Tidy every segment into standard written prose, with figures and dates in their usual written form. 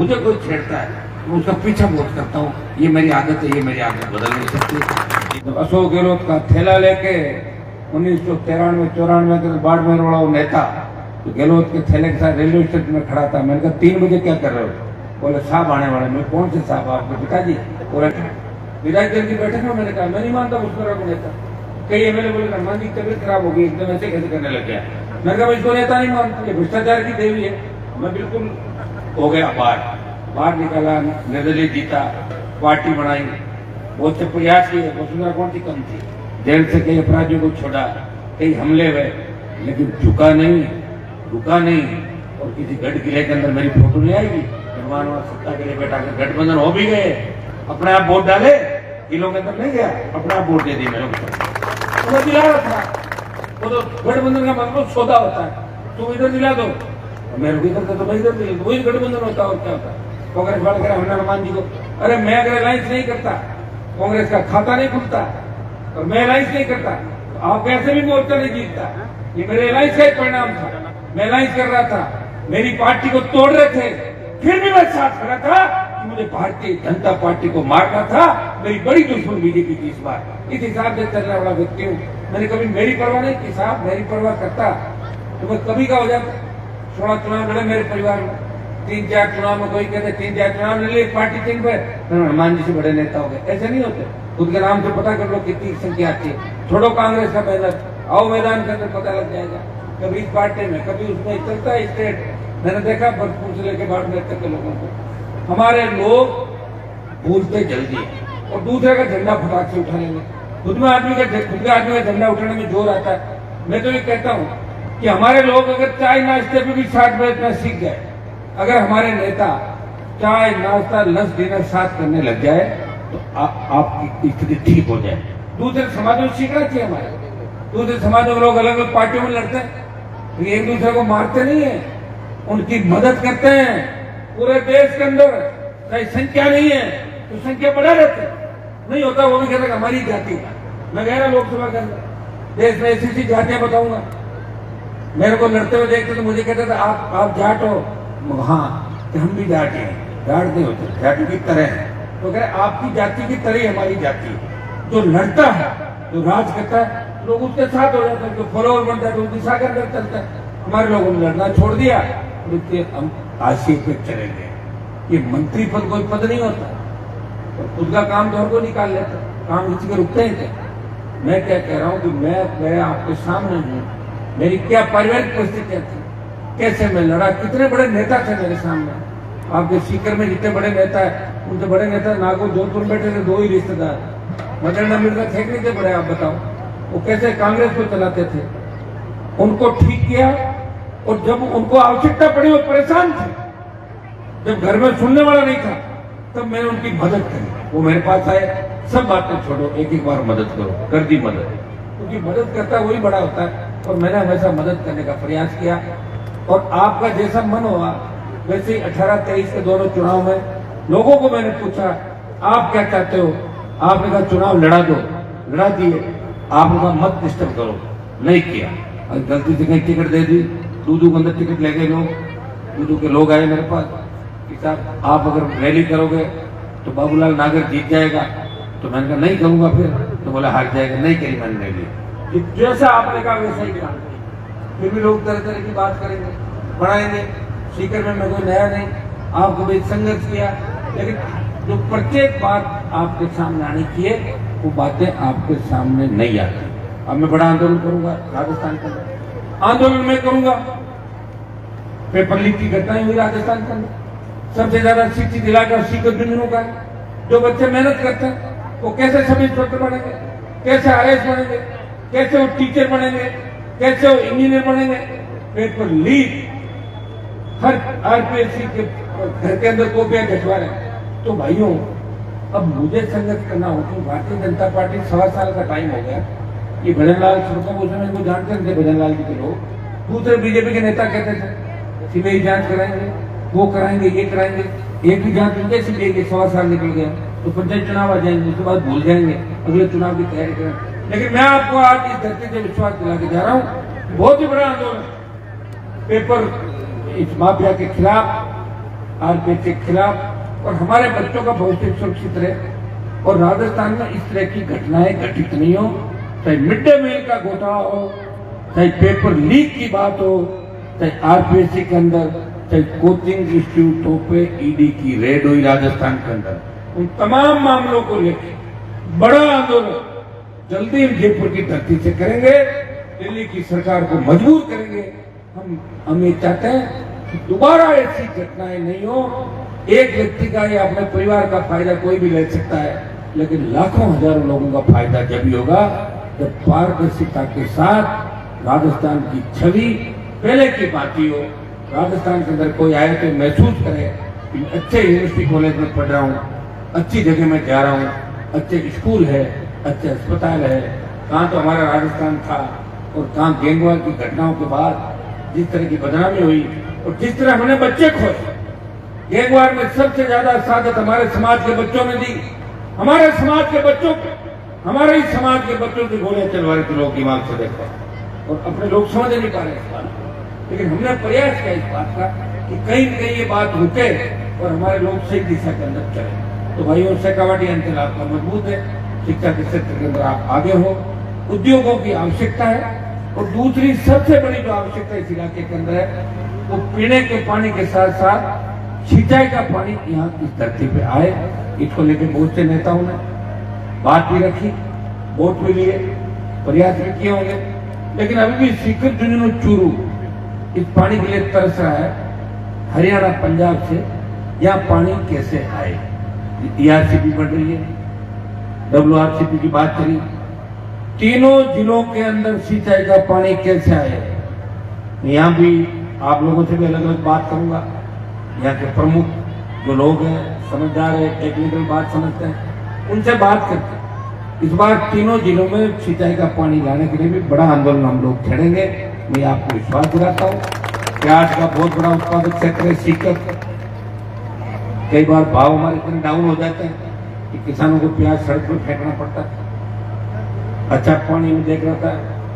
मुझे कोई छेड़ता है तो उसका पीछा बहुत करता हूँ। ये मेरी आदत है, ये मेरी आदत बदल नहीं सकती। तो अशोक गहलोत का थैला लेके 1993-94 के बाड़मेर वाला वो नेता तो गहलोत के थैले के साथ रेलवे स्टेशन में खड़ा था। मैंने कहा 3 बजे क्या कर रहे हो? बोले साहब आने वाले। मैं कौन से साहब? आपके पिताजी? बोला विधायक जल्दी बैठे ना। मैंने कहा मैं नहीं मानता उस तरह को नेता। कई एमएलए बोले हनुमान जी की तबीयत खराब होगी, एकदम ऐसे कैसे करने लग गया। मैंने कहा इसको नेता नहीं मानता, ये भ्रष्टाचार की देवी है। मैं बिल्कुल हो गया बाहर निकाला, निर्दलीय जीता, पार्टी बनाई, बहुत से प्रयास किए। वसुंधरा कौन सी कम थी? जेल से कई अपराधियों को छोड़ा, कई हमले हुए, लेकिन झुका नहीं, रुका नहीं। और किसी गढ़किले के अंदर मेरी फोटो नहीं आएगी। निर्माण सत्ता के लिए बैठा कर गठबंधन हो भी गए, अपने आप वोट डाले, किलों के अंदर नहीं गया, अपने आप वोट दे दी मेरे को। तो दिला रहा था वो तो गठबंधन का मतलब सौदा होता है। तुम इधर दिला दो, मेरे को इधर तो मैं इधर दिला दो, वही गठबंधन होता है। और क्या होता है? कांग्रेस वाले कह रहे हमने हनुमान जी को, अरे मैं अगर अलायंस नहीं करता, कांग्रेस का खाता नहीं खुलता और मैं अलायंस नहीं करता तो आप कैसे भी मोर्चा नहीं जीतता। ये मेरे अलायंस का एक परिणाम था। मैं अलायंस कर रहा था, मेरी पार्टी को तोड़ रहे थे, फिर भी मैं साथ खड़ा था कि मुझे भारतीय जनता पार्टी को मारना था। मेरी बड़ी दुश्मन बीजेपी थी इस बार। इस हिसाब से चलने वाला व्यक्ति हूँ। मैंने कभी मेरी परवाह नहीं की साहब। मेरी परवाह करता तो मैं कभी का हो जाता। 16 चुनाव लड़े मेरे परिवार में, 3-4 चुनाव में कोई कहते 3-4 चुनाव ले लिए पार्टी चिन्ह पे, हनुमान जी से बड़े नेता हो गए। ऐसे नहीं होते। खुद के नाम से पता कर लो कितनी संख्या आती है। छोड़ो कांग्रेस का बैनर, आओ मैदान के अंदर पता लग जाएगा। कभी इस पार्टी में, कभी उसमें चलता है स्टेट। मैंने देखा भरतपुर से लेकर बाड़मेर तक के लोगों को। हमारे लोग भूलते जल्दी है और दूसरे का झंडा फटाक से उठा लेंगे। खुद के आदमी का झंडा उठाने में जोर आता है। मैं तो ये कहता हूँ कि हमारे लोग अगर चाय नाश्ते पे भी 60 बजना सीख गए, अगर हमारे नेता चाय नाश्ता लंच डिनर साथ करने लग जाए तो आपकी स्थिति ठीक हो जाए। दूसरे समाज में सीखना चाहिए। हमारे दूसरे समाज में लोग अलग अलग पार्टियों में लड़ते हैं, तो एक दूसरे को मारते नहीं है, उनकी मदद करते हैं। पूरे देश के अंदर कहीं संख्या नहीं है तो संख्या बढ़ा देते नहीं होता। वो भी कहते हमारी जाति का। मैं कह रहा लोकसभा के अंदर देश में ऐसी जातियां बताऊंगा। मेरे को लड़ते हुए देखते तो मुझे कहते थे आप जाट हो। हाँ हम भी जाट हैं। जाट नहीं होते, जाट की तरह है। तो कह रहे आपकी जाति की तरह हमारी जाति है। जो लड़ता है, जो राज करता है, लोग उसके साथ हो जाते हैं। जो फॉलोअर बनता है तो दिशा के अंदर चलता है। हमारे लोगों ने लड़ना छोड़ दिया, हम आशिक पे चले गए। ये मंत्री पद कोई पद नहीं होता, तो खुद का काम तो हर को निकाल लेता, काम किसी के रुकते ही थे। मैं क्या कह रहा हूँ कि मैं आपके सामने हूँ। मेरी क्या पारिवारिक परिस्थितियां थी, कैसे मैं लड़ा, कितने बड़े नेता थे मेरे सामने। आपके सीकर में जितने बड़े नेता है, उनसे बड़े नेता नागौर जोधपुर बैठे थे 2 ही रिश्तेदार। मदरना मिर्जा थे नहीं थे बड़े? आप बताओ वो कैसे कांग्रेस को चलाते थे। उनको ठीक किया और जब उनको आवश्यकता पड़ी वो परेशान थे। जब घर में सुनने वाला नहीं था तब मैंने उनकी मदद करी। वो मेरे पास आए, सब बातें छोड़ो, एक बार मदद करो। कर दी मदद, क्योंकि मदद करता वही बड़ा होता है। और मैंने हमेशा मदद करने का प्रयास किया। और आपका जैसा मन होगा वैसे ही 18-23 के दोनों चुनाव में लोगों को मैंने पूछा आप क्या चाहते हो। आपने कहा चुनाव लड़ा दो, लड़ा दिए। आपने कहा मत डिस्टर्ब करो, नहीं किया। और गलती से कहीं टिकट दे दी, दूधू के अंदर टिकट ले गए लोग। दूधू के लोग आए मेरे पास कि साहब आप अगर रैली करोगे तो बाबूलाल नागर जीत जाएगा। तो मैंने कहा नहीं करूंगा। फिर तो बोला हार जाएगा। नहीं करी मैंने रैली। जैसा आपने कहा वैसा ही काम। फिर भी लोग तरह तरह की बात करेंगे, बढ़ाएंगे। सीकर में मैं कोई नया नहीं, आपको भी संघर्ष किया, लेकिन जो प्रत्येक बात आपके सामने आनी चाहिए वो बातें आपके सामने नहीं आती। अब मैं बड़ा आंदोलन करूंगा राजस्थान के अंदर। आंदोलन में करूंगा। पेपर लीक की घटनाएं हुई राजस्थान के अंदर। सबसे ज्यादा शिक्षित इलाका सीकर झुंझुनू का है। जो बच्चे मेहनत करते हैं वो कैसे सब इंस्पेक्टर बनेंगे, कैसे आईएएस बनेंगे, कैसे वो टीचर बनेंगे, कैसे वो इंजीनियर बनेंगे। पेपर लीक, हर आरपीएससी के घर के अंदर कॉपियां घटवा रहे। तो भाइयों अब मुझे संघर्ष करना हो तो भारतीय जनता पार्टी 1.25 साल का टाइम हो गया। ये भजन लाल को जानते थे, भजन लाल जी के लोग। दूसरे बीजेपी के नेता कहते थे सीबीआई जांच कराएंगे, वो कराएंगे, ये कराएंगे। एक भी जांच उनके सीबीआई के 1.25 साल निकल गया तो पंचायत चुनाव आ जाएंगे, उसके बाद भूल जाएंगे, अगले चुनाव की तैयारी करें। लेकिन मैं आपको आज इस धरती से विश्वास दिला के जा रहा हूँ, बहुत ही बड़ा आंदोलन पेपर इस माफिया के खिलाफ आरपीएस के खिलाफ और हमारे बच्चों का भविष्य सुरक्षित रहे। और राजस्थान में इस तरह की घटनाएं घटित नहीं हो, चाहे मिड डे मील का घोटाला हो, चाहे पेपर लीक की बात हो, चाहे आरपीएससी के अंदर, चाहे कोचिंग इंस्टीट्यूटों पे ईडी की रेड हुई राजस्थान के अंदर, उन तमाम मामलों को लेकर बड़ा आंदोलन जल्दी जयपुर की धरती से करेंगे, दिल्ली की सरकार को मजबूर करेंगे। हम ये चाहते हैं कि दोबारा ऐसी घटनाएं नहीं हो। एक व्यक्ति का या अपने परिवार का फायदा कोई भी ले सकता है, लेकिन लाखों हजारों लोगों का फायदा जब भी होगा जब पारदर्शिता के साथ राजस्थान की छवि पहले की बाती हो। राजस्थान के अंदर कोई आए तो महसूस करे कि अच्छे यूनिवर्सिटी कॉलेज में पढ़ रहा हूँ, अच्छी जगह में जा रहा हूँ, अच्छे स्कूल है, अच्छे अस्पताल है। कहाँ तो हमारा राजस्थान था और कहाँ गैंगवार की घटनाओं के बाद जिस तरह की बदनामी हुई और जिस तरह हमने बच्चे खोए, गैंगवार में सबसे ज्यादा सादत हमारे समाज के बच्चों ने दी। हमारे समाज के बच्चों को, हमारे ही समाज के बच्चों की गोलियां चलवा रहे थे लोग दिमाग से देखो, और अपने लोग समझ नहीं पा रहे इस बात को। लेकिन हमने प्रयास किया इस बात का कि कहीं न कहीं ये बात रुके और हमारे लोग सही दिशा के अंदर चले। तो भाइयों, शेखावाटी अंचल आपका मजबूत है, शिक्षा के क्षेत्र के अंदर आप आगे हो, उद्योगों की आवश्यकता है। और दूसरी सबसे बड़ी जो आवश्यकता इस इलाके के अंदर है वो पीने के पानी के साथ साथ सिंचाई का पानी यहाँ इस धरती पे आए। इसको लेकर बहुत से नेताओं ने बात भी रखी, वोट भी लिए, प्रयास भी किए होंगे, लेकिन अभी भी सीकर झुंझुनू चूरू इस पानी के लिए तरस रहा है। हरियाणा पंजाब से यहाँ पानी कैसे आए? ERCP बढ़ रही है, WRCP की बात करी, तीनों जिलों के अंदर सिंचाई का पानी कैसे आए? यहाँ भी आप लोगों से भी अलग अलग बात करूंगा। यहाँ के प्रमुख जो लोग हैं, समझदार है, टेक्निकल बात समझते हैं, उनसे बात करते। इस बार तीनों जिलों में सिंचाई का पानी लाने के लिए भी बड़ा आंदोलन हम लोग छेड़ेंगे। मैं आपको विश्वास दिलाता हूँ। प्याज का बहुत बड़ा उत्पादक क्षेत्र है सीकर। कई बार भाव हमारे इतने डाउन हो जाते हैं कि किसानों को प्याज सड़क पर फेंकना पड़ता है। अच्छा पानी में देख रहा था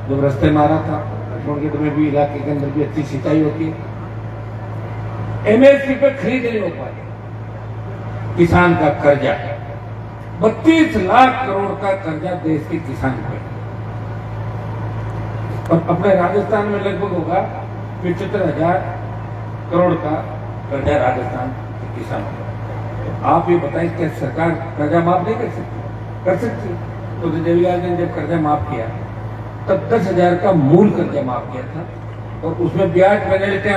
जब रास्ते में आ रहा था, तुम्हें भी इलाके के अंदर भी अच्छी सिंचाई होती है। MSP पे खरीद नहीं हो पाए। किसान का कर्जा 32 लाख करोड़ का कर्जा देश के किसान पे, और अपने राजस्थान में लगभग होगा 75,000 करोड़ का कर्जा राजस्थान के किसानों का। तो आप ये बताइए क्या सरकार कर्जा माफ नहीं कर सकती? कर सकती। तो देवीलाल ने जब कर्जा माफ किया तब 10,000 का मूल कर्जा माफ किया था, और उसमें ब्याज पेनल्टी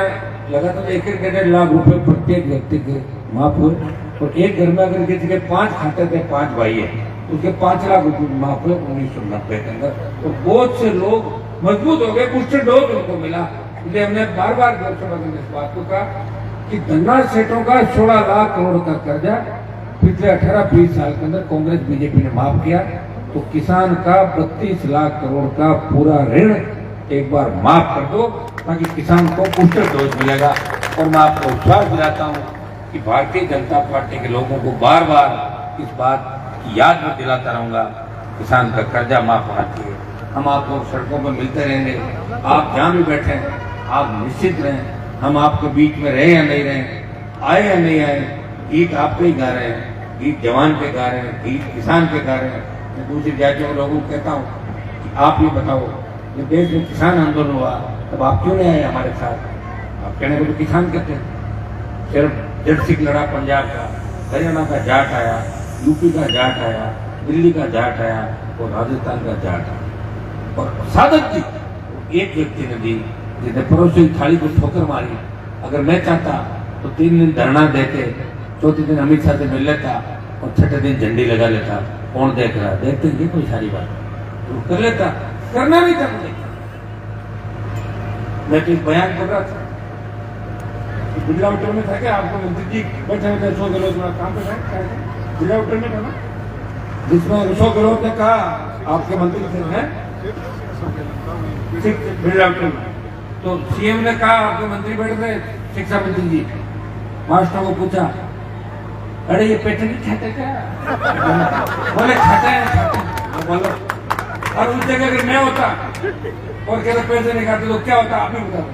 लगा तो 1.5 लाख रुपए प्रत्येक व्यक्ति के माफ हुए। और एक घर में अगर किसी के 5 खाते थे, 5 भाई है, उसके 5 लाख रुपए माफ हुए 1990 के अंदर। तो बहुत से लोग मजबूत हो गए, बूस्टर डोज उनको मिला। इसलिए हमने बार बार लोकसभा में इस बात को कहा कि धनराज सेठों का 16 लाख करोड़ का कर्जा पिछले 18-20 साल के अंदर कांग्रेस बीजेपी ने माफ किया। तो किसान का 32 लाख करोड़ का पूरा ऋण एक बार माफ कर दो, ताकि किसान को बूस्टर डोज मिलेगा। और मैं आपको विश्वास दिलाता हूँ कि भारतीय जनता पार्टी के लोगों को बार बार इस बात की याद में दिलाता रहूंगा, किसान का कर्जा माफ होना चाहिए। हम आपको सड़कों पर मिलते रहेंगे, आप जहाँ भी बैठे हैं आप निश्चित रहें, हम आपके बीच में रहे या नहीं रहे, आए या नहीं आए, गीत आप पे ही गा रहे हैं, गीत जवान पे गा रहे हैं, गीत किसान पे गा रहे हैं। मैं दूसरी जातियों के लोगों को कहता हूँ कि आप ये बताओ, जब देश में किसान आंदोलन हुआ तब आप क्यों नहीं आए हमारे साथ? आप कहने को तो किसान कहते हैं। सिर्फ जर्सी लड़ा पंजाब का, हरियाणा का जाट आया, यूपी का जाट आया, दिल्ली का जाट आया और राजस्थान का जाट आया। और सादत जी एक व्यक्ति ने दी, जिसने पड़ोसी की थाली को ठोकर मारी। अगर मैं चाहता तो 3 दिन धरना देके चौथे दिन अमित शाह से मिल लेता और छठे दिन झंडी लगा लेता। कौन देख रहा? देखते ये कोई सारी बात तो कर लेता, करना नहीं था मुझे। मैं तो बयान कर रहा था, बिरला होटल में था क्या? आपको मंत्री जी बैठे हुए 100 गहलोत में काम पे था, बिरला होटल में था ना, जिसमें 100 गहलोत ने कहा आपके मंत्री थे हैं बिरला होटल में। तो CM ने कहा आपके मंत्री बैठ रहे, शिक्षा मंत्री जी, मास्टरों को पूछा, अरे ये पेट नहीं खाते क्या? बोले खाते हैं। बोलो, और उस जगह अगर मैं होता और कहते पैसे नहीं खाते तो क्या होता? आप ही बता दो।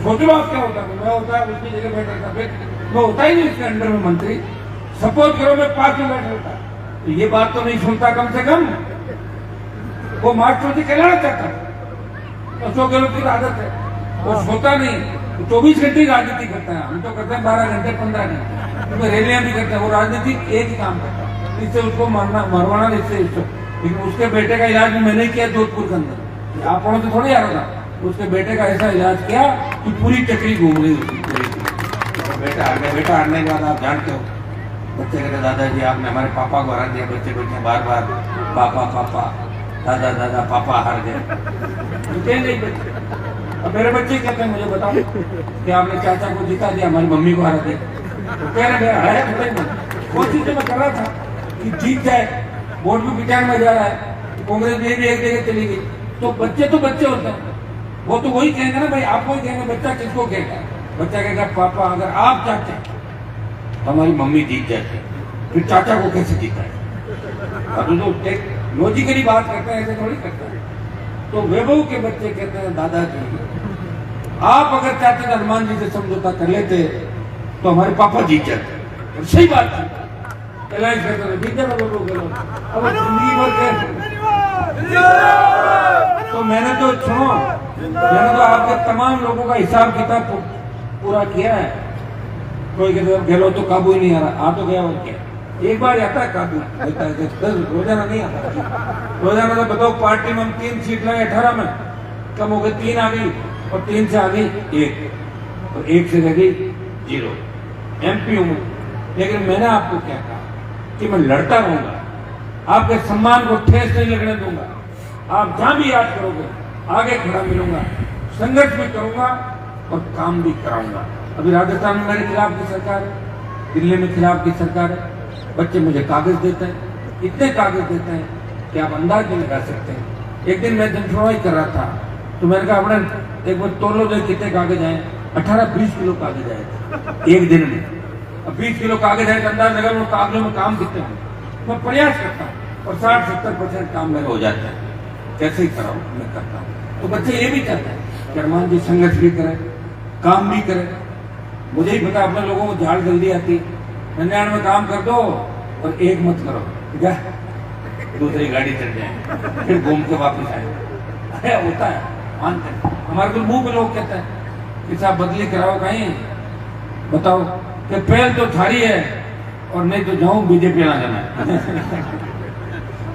सोच लो आप क्या होता? मैं होता उसकी जगह बैठ रहा था, वो होता ही नहीं उसके अंडर में मंत्री। सपोज करो मैं 5 में बैठा होता तो ये बात तो नहीं सुनता कम से कम। वो मास्टर कहलाना चाहता, अशोक गहलोत की आदत है, वो सोता नहीं, 24 घंटे राजनीति करता है। हम तो करते हैं 12 घंटे 15 घंटे, क्योंकि रैलियां भी करते हैं। वो राजनीति एक ही काम करता है, इससे उसको मरवाना, इससे लेकिन उसके बेटे का इलाज भी मैंने किया जोधपुर के अंदर। आप पढ़ो तो थोड़ी आ रहा था, उसके बेटे का ऐसा इलाज किया कि पूरी चक्री घूम रही उसकी। बेटा हारने के बाद आप जानते हो, बच्चे कहते दादाजी आपने हमारे पापा को हरा दिया। बच्चे बैठे बार बार पापा पापा, दादा दादा, पापा हार गए। नहीं बच्चे, अब मेरे बच्चे कहते हैं मुझे बताओ कि आपने चाचा को जिता दिया, हमारी मम्मी को हरा दिया। तो कह रहे है कोशिश तो मैं कर रहा था कि जीत जाए, वोट भी विचार में जा रहा है, कांग्रेस में भी एक जगह चली गई। तो बच्चे होते हैं, वो तो वही कहेंगे ना भाई, आपको ही कहेंगे। बच्चा किसको कहेगा? बच्चा कहेगा पापा अगर आप चाहते तो हमारी मम्मी जीत जाती, फिर चाचा को कैसे जीता है? अब तो लॉजिकली बात करते हैं, ऐसे थोड़ी करते हैं। तो वैभव के बच्चे कहते हैं दादाजी आप अगर चाहते तो हनुमान जी से समझौता कर लेते तो हमारे पापा जीत जाते। और सही बात है, जिंदगी भर तो मैंने तो सुनो, मैंने तो आपके तमाम लोगों का हिसाब किताब पूरा किया है। कोई कहते गहलोत तो काबू ही नहीं आ रहा, आ तो गया और क्या, एक बार आता है काबू, रोजाना नहीं आता। रोजाना तो बताओ पार्टी में हम 3 सीट लाए 18 में, कम हो गए 3 आ गई, और 3 से आ गई 1, और 1 से रह गई 0। MP हूं, लेकिन मैंने आपको क्या कहा कि मैं लड़ता रहूंगा, आपके सम्मान को ठेस नहीं लगने दूंगा। आप जहां भी याद करोगे आगे खड़ा मिलूंगा, संघर्ष भी करूंगा और काम भी कराऊंगा। अभी राजस्थान में मेरे खिलाफ की सरकार है, दिल्ली में खिलाफ की सरकार है। बच्चे मुझे कागज देते हैं, इतने कागज देते हैं कि आप अंदाज नहीं लगा सकते हैं। एक दिन मैं जनसुनवाई कर रहा था तो मैंने कहा अपने एक बार तोलो दे कितने कागज आए, 18-20 किलो कागज आए एक दिन में। अब 20 किलो कागज है, अंदाज लगा उन कागजों में काम कितने होंगे। मैं प्रयास करता हूँ और 60-70% काम मेरा हो जाता है। कैसे ही कराऊं मैं करता हूँ। तो बच्चे ये भी चाहते हैं कि हनुमान जी संघर्ष भी करें, काम भी करें। मुझे ही पता अपने लोगों को झाड़ जल्दी आती, 99 में काम कर दो और 1 मत करो, जा दूसरी गाड़ी चढ़ जाए, फिर घूम के वापस आए। होता है, मानते हैं। हमारे तो मुंह पे लोग कहते हैं कि साहब बदली कराओ कहीं, बताओ कि पहल तो थारी है और नहीं तो जाऊं बीजेपी ना जाना है।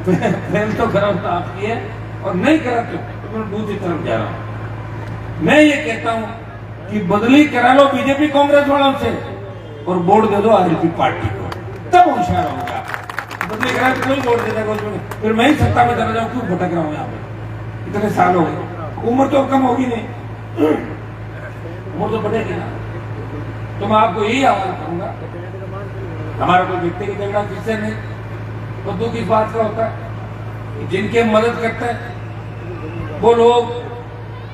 पहल तो कराओ तो आपकी है और नहीं करा तो मैं दूसरी तरफ जा रहा हूं। मैं ये कहता हूं कि बदली करा लो बीजेपी कांग्रेस वालों से और वोट दे दो आरपी पार्टी को, तब होशियार होगा। बदली करा तो कोई वोट दे देगा, फिर मैं ही सत्ता में चला जाऊं, क्यों भटक रहा हूं यहाँ पे? इतने साल हो गए, उम्र तो कम होगी नहीं, उम्र तो बढ़ेगी ना। तो मैं आपको यही आह्वान करूंगा, हमारा कोई व्यक्तिगत झगड़ा किससे नहीं, तो दुख इस बात का होता है कि जिनके मदद करते हैं वो लोग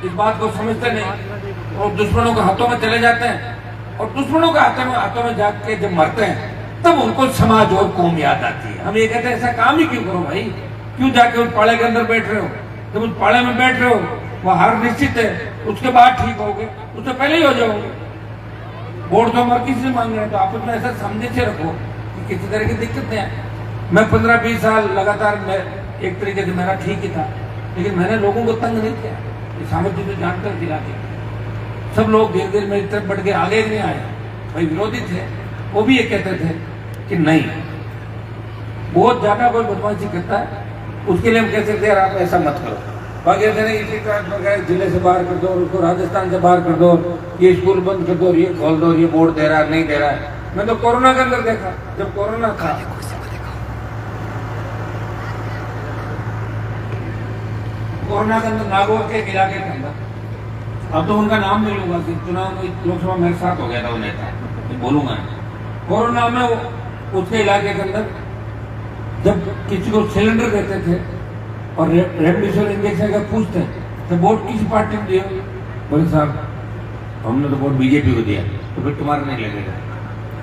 इस बात को समझते नहीं और दुश्मनों के हाथों में चले जाते हैं। और दुश्मनों के हाथों में जाके जब मरते हैं तब उनको समाज और कौम याद आती है। हम ये कहते हैं ऐसा काम ही क्यों करो भाई, क्यों जाके उस पाड़े के अंदर बैठ रहे हो? जब उस पाड़े में बैठ रहे हो वो हार निश्चित है, उसके बाद ठीक होगे, उससे पहले ही हो जाओगे। वोट तो हमारे किसी से मांग रहे हैं, तो आप अपना ऐसा समझे से रखो कि किसी तरह की दिक्कत नहीं है। मैं 15-20 साल लगातार मैं एक तरीके से मेरा ठीक ही था, लेकिन मैंने लोगों को तंग नहीं किया। सामर्थ्य तो जानकर दिला के सब लोग धीरे धीरे मेरी तरफ बढ़ के आगे नहीं आए। भाई विरोधी थे, वो भी ये कहते थे कि नहीं, बहुत ज्यादा कोई बदमाशी करता है उसके लिए हम कहते थे यार आप ऐसा मत करो। बाकी इसी तरह जिले से बाहर कर दो, उसको राजस्थान से बाहर कर दो, ये स्कूल बंद कर दो, ये खोल दो, ये वोट दे रहा है नहीं दे रहा है। मैं तो कोरोना के अंदर देखा, जब कोरोना था कोरोना के अंदर नागौर के इलाके के अंदर, अब तो उनका नाम नहीं लूंगा, चुनाव में लोकसभा मेरे साथ हो गया था वो नेता, तो बोलूंगा। कोरोना में उसके इलाके के अंदर जब किसी को सिलेंडर देते थे और रेमडेसिविर इंजेक्शन का पूछते तो वोट किस पार्टी को दिया? बोले साहब हमने तो वोट बीजेपी को दिया। तो फिर तुम्हारा नहीं लगेगा,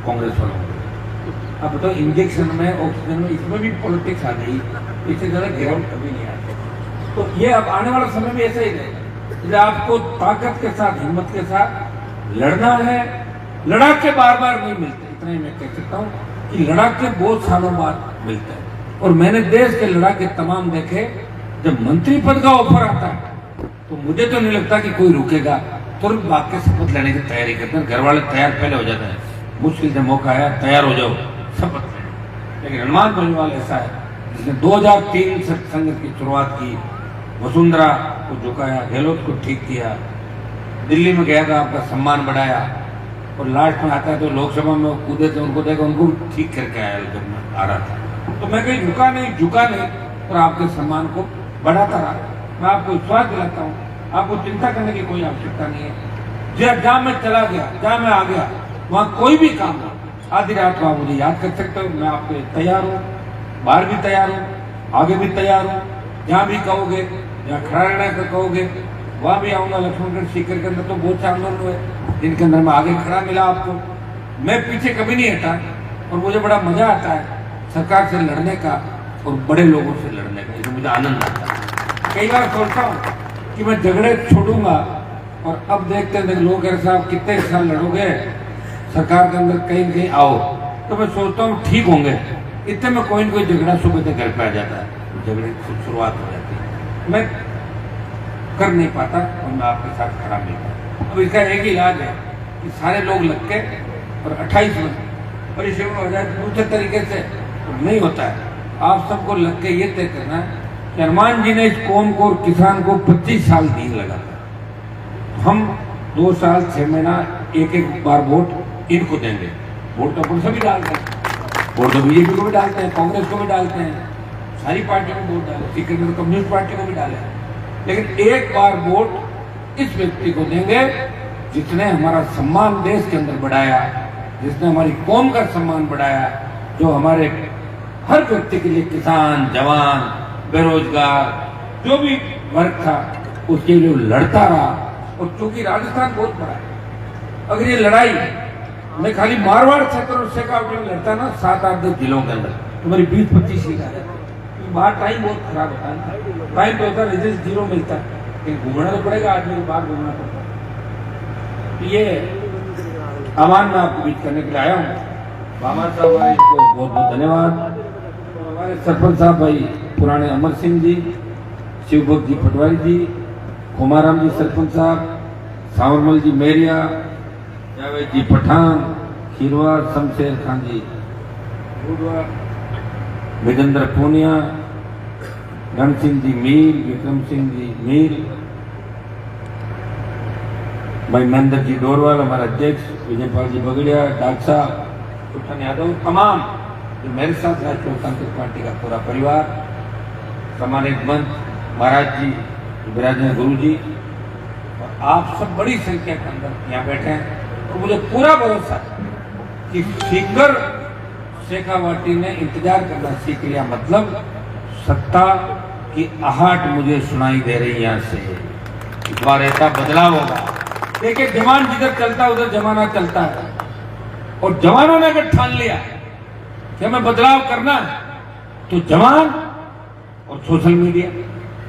कांग्रेस वालों को। अब तो इंजेक्शन में, ऑक्सीजन में, इसमें भी पॉलिटिक्स आ गई, इससे ज्यादा गिरावट कभी नहीं आती। तो ये अब आने वाला समय भी ऐसा ही रहेगा। इसलिए आपको ताकत के साथ, हिम्मत के साथ लड़ना है लड़ाके बार बार नहीं मिलते, इतना ही मैं कह सकता हूँ कि लड़ाके बहुत सालों बाद मिलते हैं। और मैंने देश के लड़ाके तमाम देखे। जब मंत्री पद का ऑफर आता है तो मुझे तो नहीं लगता कि कोई रुकेगा, तुरंत भाग के शपथ लेने की तैयारी करते हैं। घर वाले तैयार पहले हो जाते हैं, मुश्किल से मौका आया तैयार हो जाओ शपथ लेने। लेकिन हनुमान बेनीवाल ऐसा है जिसने 2003 से संघर्ष की शुरुआत की, वसुंधरा को झुकाया, गहलोत को ठीक किया, दिल्ली में गया था आपका सम्मान बढ़ाया, और लास्ट में आता है तो लोकसभा में वो कूदे थे, उनको देखा उनको ठीक करके आया जब मैं आ रहा था। तो मैं कहीं झुका नहीं, और आपके सम्मान को बढ़ाता रहा। मैं आपको विश्वास दिलाता हूँ, आपको चिंता करने की कोई आवश्यकता नहीं है। जहाँ मैं चला गया, जहाँ मैं आ गया, वहाँ कोई भी काम हो, आधी रात को आप मुझे याद कर सकते हो। मैं आपके तैयार हूँ, बाहर भी तैयार हूँ, आगे भी तैयार हूँ। जहाँ भी कहोगे, जहाँ खड़ा रहना का कहोगे, वहाँ भी आऊँगा। लक्ष्मणगढ़ सीकर के अंदर तो बहुत से आंदोलन हुए जिनके अंदर मैं आगे खड़ा मिला आपको। मैं पीछे कभी नहीं हटा, और मुझे बड़ा मजा आता है सरकार से लड़ने का और बड़े लोगों से लड़ने का, इसमें मुझे आनंद आता है। कई बार सोचता हूँ कि मैं झगड़े छोड़ूंगा, और अब देखते हैं लोग कह रहे साहब कितने साल लड़ोगे, सरकार के अंदर कहीं कहीं आओ। तो मैं सोचता हूँ ठीक होंगे, इतने में कोई न कोई झगड़ा सुबह से घर पे आ जाता है, झगड़े की शुरुआत हो जाती है। मैं कर नहीं पाता और मैं आपके साथ खड़ा नहीं पाता। अब इसका एक ही इलाज है कि सारे लोग लग के और 28 में परिश्रम हो जाए दूसरे तरीके से तो नहीं होता है। आप सबको लग के ये तय करना है कि हनुमान जी ने इस कौम को और किसान को 25 साल दिन लगा था। हम 2 साल 6 महीना एक बार वोट इनको देंगे। वोट तो अपन सभी डालते हैं, वोट तो बीजेपी को भी डालते हैं, कांग्रेस को भी डालते हैं, सारी पार्टियों को वोट डाले, सीक्रेट में कम्युनिस्ट पार्टी को भी डाले। लेकिन एक बार वोट इस व्यक्ति को देंगे जिसने हमारा सम्मान देश के अंदर बढ़ाया, जिसने हमारी कौम का सम्मान बढ़ाया, जो हमारे हर व्यक्ति के लिए किसान, जवान, बेरोजगार, जो भी वर्ग था उसके लिए लड़ता रहा। और चूंकि राजस्थान बहुत बड़ा है, अगर ये लड़ाई मैं खाली मारवाड़ क्षेत्र और शेखावटी में लड़ता ना 7-8-10 जिलों के अंदर, तो मेरी 20-25 सीट आ जाती। बाहर टाइम बहुत खराब होता है, टाइम तो होता है, रिजल्ट 0 मिलता है, लेकिन घूमना तो पड़ेगा, आदमी को बाहर घूमना पड़ता है। ये आह्वान मैं आपको बीच करने के लिए आया हूँ। बाबा साहब भाई को बहुत बहुत धन्यवाद। हमारे सरपंच साहब भाई पुराने अमर सिंह जी, शिवभक्त जी पटवारी जी, कुमाराम जी सरपंच साहब, सावरमल जी मेरिया, जावेद जी पठान, खीरवा, शमशेर खान जी बूडवा, विजेंद्र पूनिया, गण सिंह जी मील, विक्रम सिंह जी मील, भाई महेंद्र जी डोरवाल, हमारा अध्यक्ष विजयपाल जी बगड़िया, डॉक्टर साहब कुठन यादव, तमाम जो मेरे साथ राष्ट्रीय लोकतांत्रिक पार्टी का पूरा परिवार, सम्मानित मंच महाराज जी, विराजमान गुरु जी, और आप सब बड़ी संख्या के अंदर यहाँ बैठे हैं। और मुझे पूरा भरोसा है कि सीकर शेखावाटी ने इंतजार करना सीख लिया, मतलब सत्ता की आहट मुझे सुनाई दे रही यहाँ से। इस बार ऐसा बदलाव होगा। देखिए जवान जिधर चलता उधर जमाना चलता है, और जवानों ने अगर ठान लिया कि हमें बदलाव करना है तो जवान और सोशल मीडिया,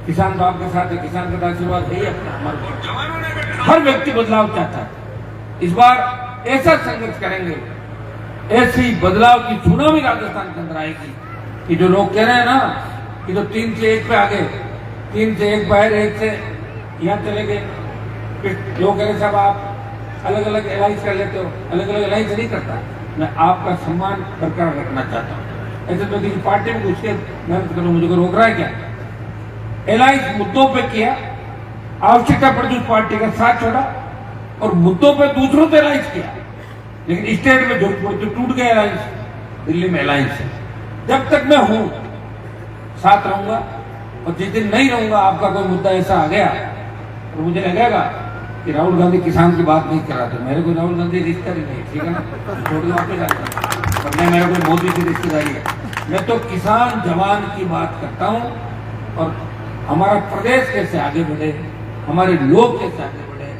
किसान तो आपके साथ है, किसान का आशीर्वाद है ही अपना हमारे, हर व्यक्ति बदलाव चाहता है। इस बार ऐसा संघर्ष करेंगे, ऐसी बदलाव की सुनामी राजस्थान के अंदर आएगी कि जो लोग कह रहे हैं ना कि तो 3 से 1 पे आ गए, 3 से 1 बाहर, 1 से यहाँ चले गए, फिर लोग कह रहे साहब आप अलग अलग एलाइंस कर लेते हो। अलग अलग एलाइंस नहीं करता, मैं आपका सम्मान बरकरार रखना चाहता हूँ। ऐसे तो किसी पार्टी में घुस के मेहनत करूँ, मुझे को रोक रहा है क्या? एलाइंस मुद्दों पे किया, आवश्यकता पड़ी उस पार्टी का साथ छोड़ा, और मुद्दों पे दूसरों से एलाइंस किया। लेकिन स्टेट में जो टूट गया एलाइंस, दिल्ली में एलाइंस है। जब तक मैं हूं साथ रहूंगा, और जिस दिन नहीं रहूंगा, आपका कोई मुद्दा ऐसा आ गया और मुझे लगेगा कि राहुल गांधी किसान की बात नहीं कर रहा था, मेरे को राहुल गांधी रिश्ता ही नहीं, ठीक है ना, छोड़ दो वापस आता, और मैं मेरे को मोदी की रिश्तेदारी है। मैं तो किसान जवान की बात करता हूँ, और हमारा प्रदेश कैसे आगे बढ़े, हमारे लोग कैसे आगे बढ़े।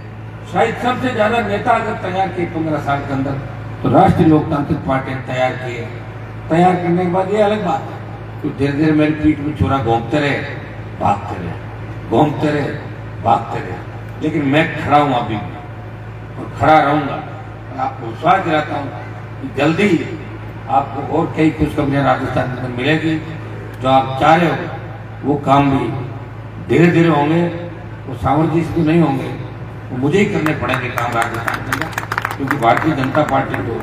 शायद सबसे ज्यादा नेता अगर तैयार किए 15 साल के अंदर तो राष्ट्रीय लोकतांत्रिक पार्टी ने तैयार किए। तैयार करने के बाद ये अलग बात है तो धीरे धीरे मेरी पीठ में छोरा घूमते रहे, भागते रहे, घूमते रहे, भागते रहे, लेकिन मैं खड़ा हूं अभी और खड़ा रहूंगा। आपको विश्वास दिलाता हूँ कि जल्दी आपको और कई खुशखबरियां राजस्थान के अंदर मिलेगी। जो आप चाह रहे हो वो काम भी धीरे धीरे होंगे, वो सांवर जी से तो नहीं होंगे, वो मुझे ही करने पड़ेंगे काम राजस्थान के अंदर। क्योंकि भारतीय जनता पार्टी तो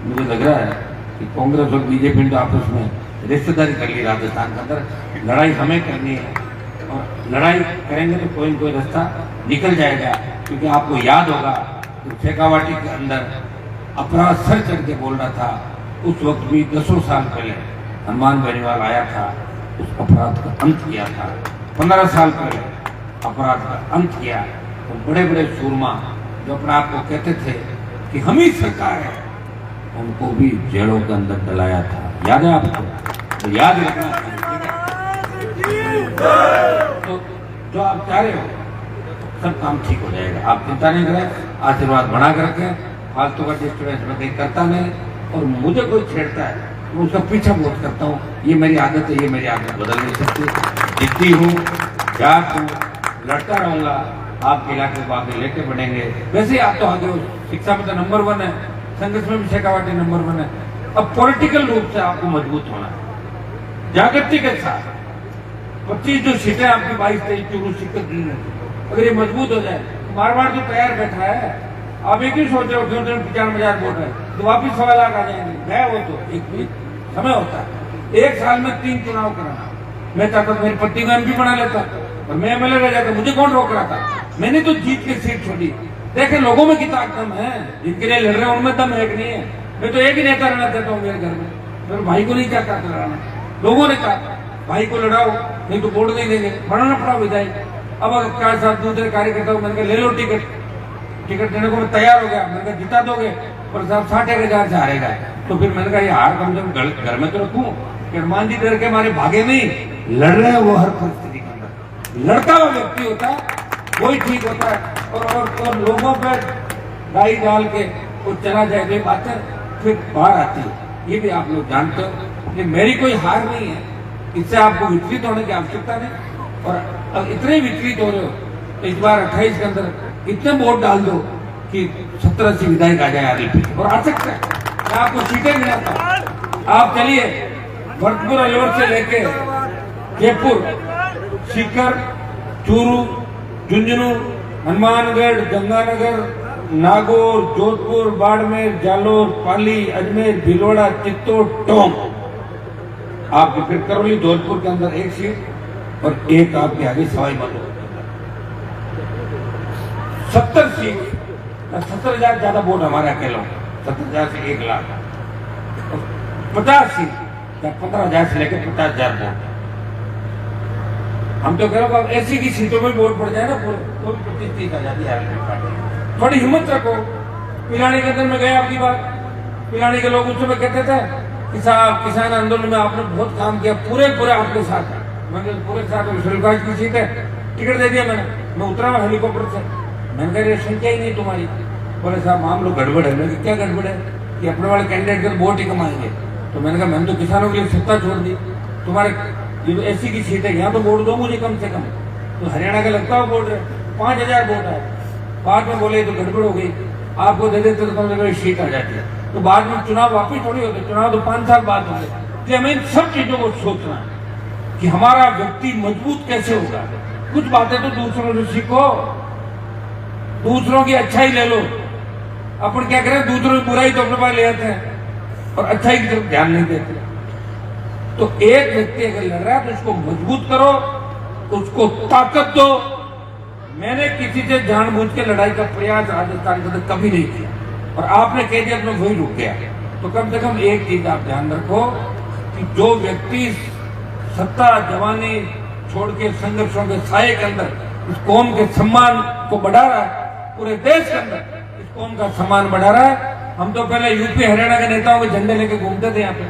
मुझे लग रहा है कि कांग्रेस और बीजेपी ने आपस में रिश्तेदारी कर ली राजस्थान के अंदर। लड़ाई हमें करनी है और लड़ाई करेंगे तो कोई न कोई रास्ता निकल जाएगा। क्योंकि आपको याद होगा कि शेखावाटी के अंदर अपराध सर चढ़ के बोल रहा था, उस वक्त भी 10 साल पहले हनुमान बेनीवाल आया था, उस अपराध का अंत किया था। 15 साल पहले अपराध का अंत किया। तो बड़े बड़े सूरमा जो अपने आप को कहते थे कि हम ही सरकार है, उनको भी जेलों के अंदर डलाया था। याद है आपको? तो याद रखना। तो जो आप चाह रहे हो सब काम ठीक हो जाएगा, आप चिंता नहीं करें, आशीर्वाद बना कर रखें। फालतू का डिस्टर्बेंस में कहीं करता नहीं, और मुझे कोई छेड़ता है मैं उसका पीछा बहुत करता हूँ। ये मेरी आदत है, ये मेरी आदत बदल नहीं सकती। जिद्दी हूँ, जात हूँ, लड़ता रहूंगा। आपके इलाके को आगे लेके बढ़ेंगे। वैसे ही आप तो आगे हो, शिक्षा में तो नंबर 1 है, संघर्ष में भी शेखावाटी नंबर 1 है। अब पॉलिटिकल रूप से आपको मजबूत होना है, जागृति के साथ। 25 जो सीटें आपकी 22-23 चूरू शिक्षक दी है, अगर ये मजबूत हो जाए, मारवाड़ तो तैयार बैठा है। आप एक ही सोच रहे हो, 95,000 वोट है तो वापिस 1.25 लाख आ जाएंगे। गए वो तो एक भी समय होता है। 1 साल में 3 चुनाव कराना, मैं चाहता मेरी पत्नी को MP बना लेता और मैं MLA रह जाता, मुझे कौन रोक रहा था? मैंने तो जीत के सीट छोड़ी। देखे लोगों में कितना दम है, जिनके लिए लड़ रहे हैं उनमें दम है कि नहीं है। मैं तो एक ही नेता रहना चाहता हूँ मेरे घर में, मेरे भाई को नहीं चाहता लड़ाना। लोगों ने कहा भाई को लड़ाओ, नहीं तो वोट नहीं देंगे, बढ़ाना पड़ा विधायक। अब अगर साथ दूसरे कार्यकर्ता को मैंने कहा ले लो टिकट देने को मैं तैयार हो गया। मैंने कहा जिता दोगे पर साहब 60,000 से हारेगा। तो फिर मैंने कहा ये हार कम से कम घर में तो रखूं कि हनुमान जी डर के हमारे भागे नहीं, लड़ रहे हैं वो हर परिस्थिति के अंदर। लड़का हुआ व्यक्ति होता है वही ठीक होता है। और लोगों पर गाई डाल के वो चला जाए, ये बातें फिर बाहर आती है। ये भी आप लोग जानते हो कि मेरी कोई हार नहीं है, इससे आपको विचलित होने की आवश्यकता नहीं। और अब इतने विचलित हो रहे हो तो इस बार 28 के अंदर इतने वोट डाल दो कि 70-80 विधायक आ जाए आगे पीछे, और आ सकता है। मैं आपको सीटें गिनाता हूँ, आप चलिए भरतपुर अलवर से लेके जयपुर, सीकर, चूरू, झुंझुनू, हनुमानगढ़, गंगानगर, नागौर, जोधपुर, बाड़मेर, जालोर, पाली, अजमेर, भीलवाड़ा, चित्तौड़, टोंक, आपके फिर करौली जोधपुर के अंदर 1 सीट और एक आपके आगे सवाई माधोपुर 70 सीट। 70,000 ज्यादा वोट हमारे अकेला, 70,000 से 1 लाख। 50 सीट, 15,000 से लेकर 50,000 वोट। हम तो कह रहे हो ऐसी की सीटों में वोट पड़ जाए ना पूरे, तो 25-30 आ जाती है। थोड़ी हिम्मत रखो। पिलानी के अंदर में गए आपकी बात, पिलानी के लोग उस समय कहते थे कि साहब किसान आंदोलन में आपने बहुत काम किया, पूरे आपके साथ है। मैंने पूरे साथ विश्वविद्यालय की सीट है, टिकट दे दिया मैंने। मैं उतरा हूँ हेलीकॉप्टर से, मैंने कहा ये संख्या ही नहीं तुम्हारी। बोले साहब मामलो गड़बड़ है। मैंने क्या गड़बड़ है? कि अपने वाले कैंडिडेट के वोट ही कमाएंगे। तो मैंने कहा मैंने तो किसानों के लिए सत्ता छोड़ दी, तुम्हारे ये तो ऐसी की सीट है, यहाँ तो वोट दो मुझे कम से कम। तो हरियाणा का लगता है वोट 5,000 वोट है। बाद में बोले तो गड़बड़ हो गई, आपको दे देते तो कम से कम सीट आ जाती है। तो बाद में चुनाव वापिस थोड़ी होते, चुनाव तो 5 साल बाद होंगे। तो हमें इन सब चीजों को सोचना है कि हमारा व्यक्ति मजबूत कैसे होगा। कुछ बातें तो दूसरों से सीखो, दूसरों की अच्छाई ले लो। अपन क्या करें, दूसरों की बुराई तो अपने पास ले आते हैं और अच्छाई की तरफ ध्यान नहीं देते। तो एक व्यक्ति अगर लड़ रहा है तो उसको मजबूत करो, उसको ताकत दो। मैंने किसी से जानबूझ के लड़ाई का प्रयास राजस्थान के अंदर कभी नहीं किया, और आपने कह दिया तो मैं वही रुक गया। तो कम से कम एक चीज आप ध्यान रखो कि जो व्यक्ति सत्ता जवानी छोड़ के संघर्षों के साये के अंदर इस कौम के सम्मान को बढ़ा रहा है, पूरे देश के अंदर इस कौम का सम्मान बढ़ा रहा है। हम तो पहले यूपी हरियाणा के नेताओं के झंडे लेके घूमते थे यहाँ पे,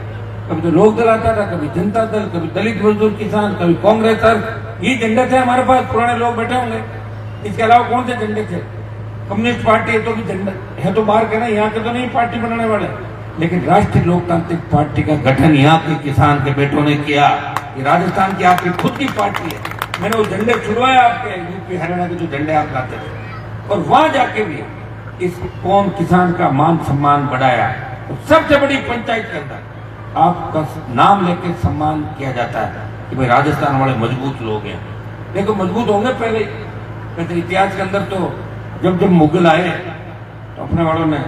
कभी तो लोक दल आता था, कभी जनता दल, कभी दलित मजदूर किसान, कभी कांग्रेस दल। ये झंडे थे हमारे पास, पुराने लोग बैठे होंगे। इसके अलावा कौन से झंडे थे? कम्युनिस्ट पार्टी है तो भी झंडा है, तो बाहर के ना, यहाँ के तो नहीं पार्टी बनाने वाले। लेकिन राष्ट्रीय लोकतांत्रिक पार्टी का गठन यहाँ के किसान के बेटों ने किया। ये राजस्थान की आपकी खुद की पार्टी है। मैंने वो झंडे छुड़वाए आपके यूपी हरियाणा के जो झंडे आप लाते थे, और वहां जाके भी इस कौम किसान का मान सम्मान बढ़ाया। तो सबसे बड़ी पंचायत के अंदर आपका नाम लेकर सम्मान किया जाता है कि भाई राजस्थान वाले मजबूत लोग हैं। देखो मजबूत होंगे पहले ही। इतिहास के अंदर तो जब मुगल आए तो अपने वालों ने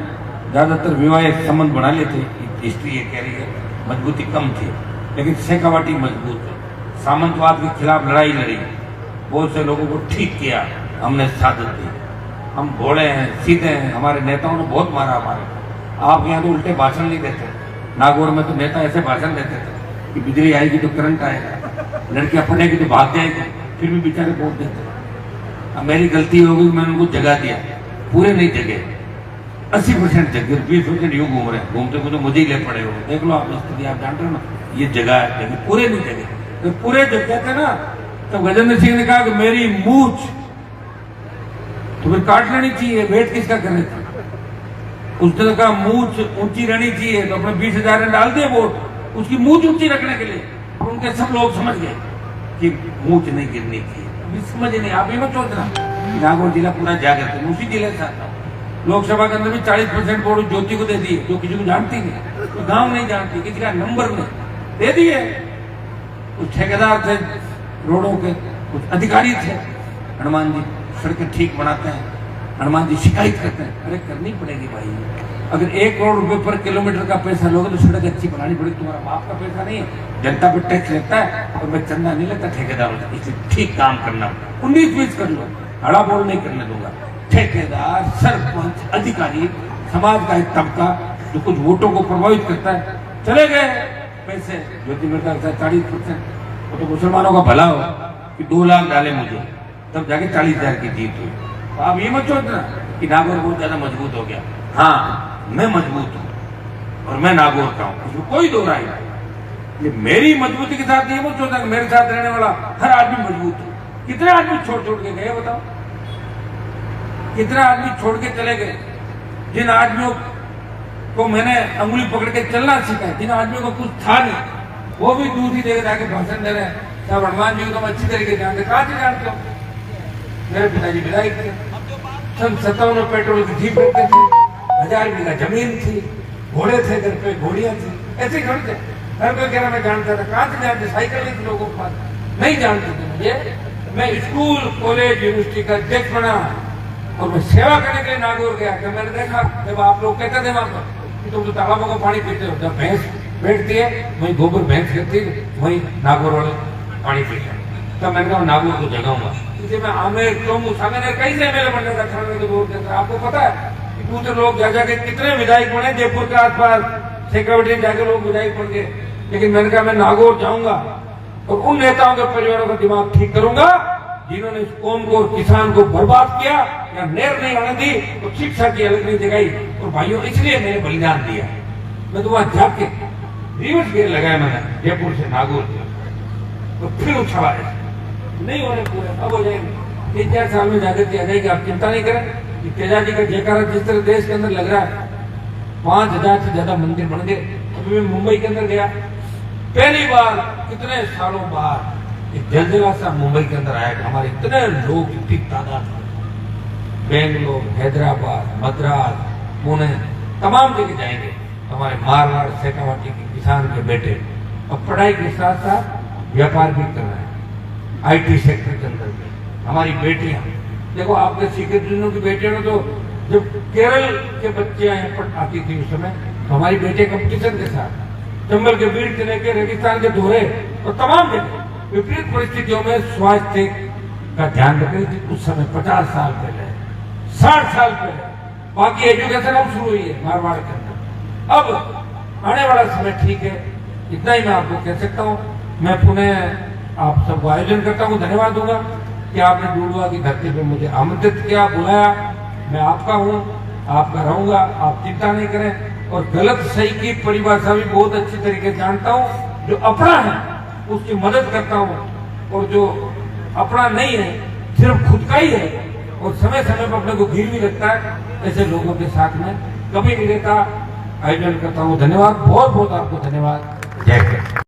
ज्यादातर विवाहित संबंध बना लिए थे। हिस्ट्री ये कह रही है मजबूती कम थी, लेकिन शेखावाटी मजबूत है। सामंतवाद के खिलाफ लड़ाई लड़ी, बहुत से लोगों को ठीक किया, हमने सादत दी। हम भोले हैं, सीधे हैं, हमारे नेताओं ने बहुत मारा हमारे। आप यहाँ तो उल्टे भाषण नहीं देते। नागौर में तो नेता ऐसे भाषण देते थे कि बिजली आएगी तो करंट आएगा, लड़कियां पढ़ेगी तो भाग जाएगी, फिर भी बेचारे वोट देते। अब मेरी गलती होगी, मैंने उनको जगा दिया, पूरे नहीं जगे, 80% जगे, 20% यूं घूम रहे, घूमते घूमते मुझे ही ले पड़े हो। देख लो आप स्थिति, आप जानते हो ना, ये जगह है, जगह पूरे नहीं जगे। तो पूरे जग गए थे ना, तो गजेंद्र सिंह ने कहा कि मेरी मूछ तो फिर काट लेनी चाहिए, वेट किसका करने था। उसने कहा मूछ ऊंची रहनी चाहिए, तो अपने 20,000 ने डाल दिए वोट उसकी मूछ ऊंची रखने के लिए। तो उनके सब लोग समझ गए कि मूछ नहीं गिरनी चाहिए। समझ नहीं, आप ये मत सोचना नागौर जिला पूरा जागृत है, उसी जिले से आता हूँ। लोकसभा के अंदर भी 40% वोट ज्योति को दे दिए, जो किसी को जानती नहीं, तो गांव नहीं जानती, किसी का नंबर नहीं, दे दिए। कुछ ठेकेदार थे रोडों के, कुछ अधिकारी थे। हनुमान जी सड़कें ठीक बनाते हैं, हनुमान जी शिकायत करते हैं, अरे करनी पड़ेगी भाई। अगर 1 करोड़ रुपए पर किलोमीटर का पैसा लोगे तो सड़क अच्छी बनानी पड़ेगी। तुम्हारा बाप का पैसा नहीं है, जनता पर टैक्स लेता है और मैं चंदा नहीं लेता ठेकेदारों से, इसलिए ठीक काम करना। 19-20 कर लो, हड़ा बोल नहीं करने दूंगा। ठेकेदार, सरपंच, अधिकारी, समाज का एक तबका जो कुछ वोटों को प्रभावित करता है, चले गए पैसे। ज्योति मेरे ख्याल से 40%, वो तो मुसलमानों का भला हो कि 2 लाख डाले मुझे, तब जाके 40,000 की जीत हुई। तो आप ये मत सोचना कि नागौर बहुत ज्यादा मजबूत हो गया। हाँ, मैं मजबूत हूं और मैं नागौर का हूं, उसमें कोई दो राय नहीं। ये मेरी मजबूती के साथ ये मत सोचना कि मेरे साथ रहने वाला हर आदमी मजबूत है। कितने आदमी छोड़ के गए बताओ, कितने आदमी छोड़ के चले गए। जिन आदमियों को मैंने अंगुली पकड़ के चलना सीखा, जिन आदमियों को कुछ था नहीं, वो भी दूसरी जगह जाके भाषण दे रहे हैं। सब हनुमान जी को तो अच्छी तरीके जानते, कहाँ से जानते हो? मेरे पिताजी विधायक थे, सन 57 में पेट्रोल की जीप रखते थे, 1000 बीघा जमीन थी, घोड़े थे घर पे, घोड़ियां थी, ऐसे घर थे। हर कोई कह रहा मैं जानता था, कहाँ से जानते? साइकिल नहीं थी लोगों के पास, नहीं जानते थे मुझे। मैं स्कूल, कॉलेज, यूनिवर्सिटी का अध्यक्ष बना और मैं सेवा करने के लिए नागौर गया। कि मैंने देखा जब आप लोग कहते थे वहां पर तुम तो तालाबों को पानी पीते हो, जब भैंस बैठती है वही गोबर भैंस करती है, वही नागौर वाले पानी पीते हैं। तब मैंने कहा नागौर को जगाऊंगा। इसलिए मैं आमेर कई से मेरे बनने का था। आपको पता है कि दूसरे लोग जा जाके कितने विधायक बने जयपुर के आसपास, शेखावाटी जाके लोग विधायक बन गए। लेकिन मैंने कहा मैं नागौर जाऊंगा और उन नेताओं के परिवारों का दिमाग ठीक करूंगा जिन्होंने इस कौम को और किसान को बर्बाद किया, या नेर नहीं आने दी तो शिक्षा की अलग नहीं दिखाई। और भाइयों इसलिए मैंने बलिदान दिया। मैं तो वहां जाके रिवर्स गियर लगाया मैंने जयपुर से नागौर से, तो फिर उछाला नहीं हो रहे पूरे, अब हो जाएंगे 3-4 साल में जागृति आ जाएगी। आप चिंता नहीं करें। तेजा जी का जयकारा जिस तरह देश के अंदर लग रहा है, 5000 से ज्यादा मंदिर बन गए। अभी मैं मुंबई के अंदर गया, पहली बार कितने सालों बाद एक जलजला सा मुंबई के अंदर आया। हमारे इतने लोग, इतनी तादाद, बेंगलोर, हैदराबाद, मद्रास, पुणे, तमाम जगह जाएंगे। हमारे मारवाड़, शेखावाटी के किसान के बेटे और पढ़ाई के साथ साथ व्यापार भी कर रहे हैं IT सेक्टर के अंदर में। हमारी बेटियां देखो, आपने सीकर की बेटियों ने तो जब केरल के बच्चे आती थी उस समय, तो हमारी बेटियां कंपटीशन के साथ जंगल के बीच से लेकर रेगिस्तान के धोरे और तमाम जगह विपरीत परिस्थितियों में स्वास्थ्य का ध्यान रख रही थी। उस समय 50 साल पहले, 60 साल पहले। बाकी एजुकेशन अब शुरू हुई है मारवाड़ के अंदर। अब आने वाला समय ठीक है, इतना ही मैं आपको कह सकता हूँ। मैं पुनः आप सबको आयोजन करता हूँ, धन्यवाद दूंगा कि आपने डूडुआ की धरती पर मुझे आमंत्रित किया, बुलाया। मैं आपका हूँ, आपका रहूंगा, आप चिंता नहीं करें। और गलत सही की परिभाषा भी बहुत अच्छी तरीके से जानता हूँ। जो अपना है उसकी मदद करता हूँ, और जो अपना नहीं है, सिर्फ खुद का ही है और समय समय पर अपने को गिरवी रखता है, ऐसे लोगों के साथ में कभी नहीं रहता। आयोजन करता हूँ। धन्यवाद, बहुत बहुत आपको धन्यवाद। जय हिंद।